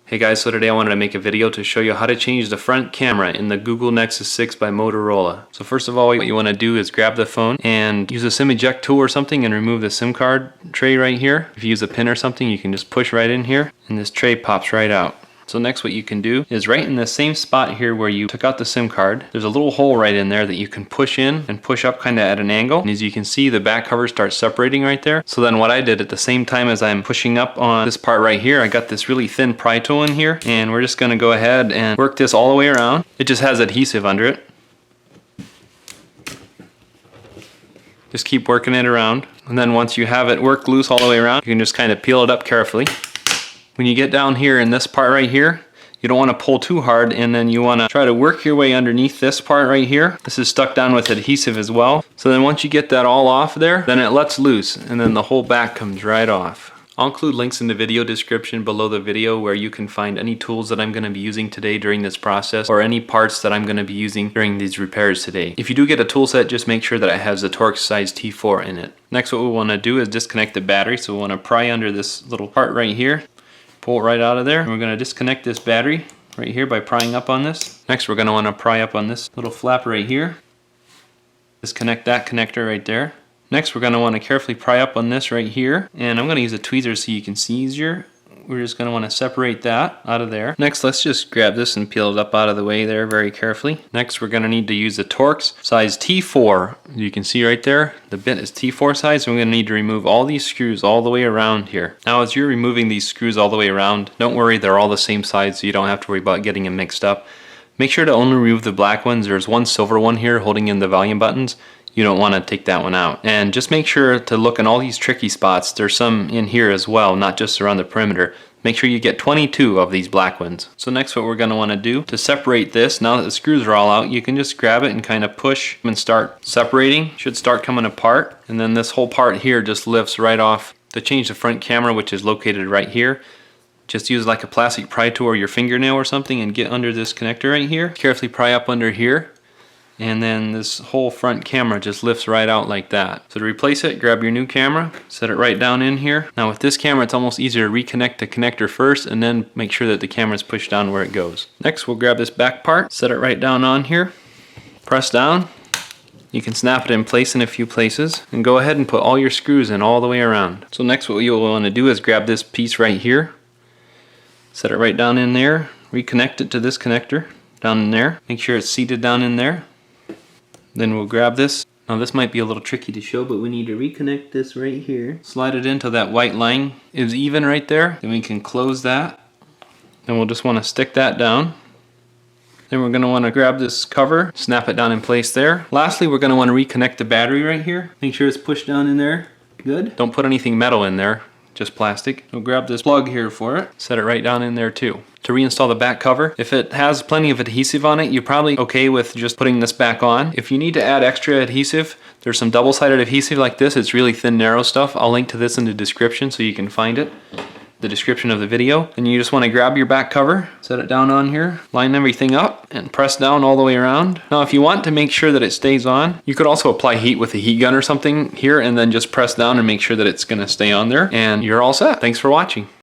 Hey guys, so today I wanted to make a video to show you how to change the front camera in the Google Nexus 6 by Motorola. So first of all, what you want to do is grab the phone and use a SIM eject tool or something and remove the SIM card tray right here. If you use a pin or something, you can just push right in here and this tray pops right out. So next what you can do is right in the same spot here where you took out the SIM card, there's a little hole right in there that you can push in and push up kind of at an angle. And as you can see, the back cover starts separating right there. So then what I did at the same time as I'm pushing up on this part right here, I got this really thin pry tool in here, and we're just going to go ahead and work this all the way around. It just has adhesive under it. Just keep working it around, and then once you have it worked loose all the way around, you can just kind of peel it up carefully. When you get down here in this part right here, you don't want to pull too hard, and then you want to try to work your way underneath this part right here. This is stuck down with adhesive as well. So then once you get that all off there, then it lets loose, and then the whole back comes right off. I'll include links in the video description below the video where you can find any tools that I'm going to be using today during this process, or any parts that I'm going to be using during these repairs today. If you do get a tool set, just make sure that it has the Torx size T4 in it. Next what we want to do is disconnect the battery, so we want to pry under this little part right here. Pull it right out of there. And we're going to disconnect this battery right here by prying up on this. Next we're going to want to pry up on this little flap right here. Disconnect that connector right there. Next we're going to want to carefully pry up on this right here, and I'm going to use a tweezer so you can see easier. We're just going to want to separate that out of there. Next let's just grab this and peel it up out of the way there very carefully. Next we're going to need to use the Torx size T4. You can see right there the bit is T4 size, and we're going to need to remove all these screws all the way around here. Now as you're removing these screws all the way around, don't worry, they're all the same size, so you don't have to worry about getting them mixed up. Make sure to only remove the black ones. There's one silver one here holding in the volume buttons. You don't want to take that one out. And just make sure to look in all these tricky spots. There's some in here as well, not just around the perimeter. Make sure you get 22 of these black ones. So next what we're going to want to do to separate this, now that the screws are all out, you can just grab it and kind of push and start separating. Should start coming apart, and then this whole part here just lifts right off. To change the front camera, which is located right here, just use like a plastic pry tool or your fingernail or something and get under this connector right here. Carefully pry up under here, and then this whole front camera just lifts right out like that. So to replace it, grab your new camera, set it right down in here. Now with this camera, it's almost easier to reconnect the connector first and then make sure that the camera is pushed down where it goes. Next, we'll grab this back part, set it right down on here, press down. You can snap it in place in a few places, and go ahead and put all your screws in all the way around. So next what you'll want to do is grab this piece right here, set it right down in there, reconnect it to this connector down in there. Make sure it's seated down in there. Then we'll grab this. Now this might be a little tricky to show, but we need to reconnect this right here. Slide it into that white line is even right there. Then we can close that. Then we'll just want to stick that down. Then we're going to want to grab this cover, snap it down in place there. Lastly, we're going to want to reconnect the battery right here. Make sure it's pushed down in there. Good. Don't put anything metal in there, just plastic. We'll grab this plug here for it. Set it right down in there too. To reinstall the back cover, if it has plenty of adhesive on it, you're probably okay with just putting this back on. If you need to add extra adhesive, there's some double-sided adhesive like this. It's really thin, narrow stuff. I'll link to this in the description so you can find it, the description of the video. And you just want to grab your back cover, set it down on here, line everything up, and press down all the way around. Now if you want to make sure that it stays on, you could also apply heat with a heat gun or something here, and then just press down and make sure that it's going to stay on there, and you're all set. Thanks for watching.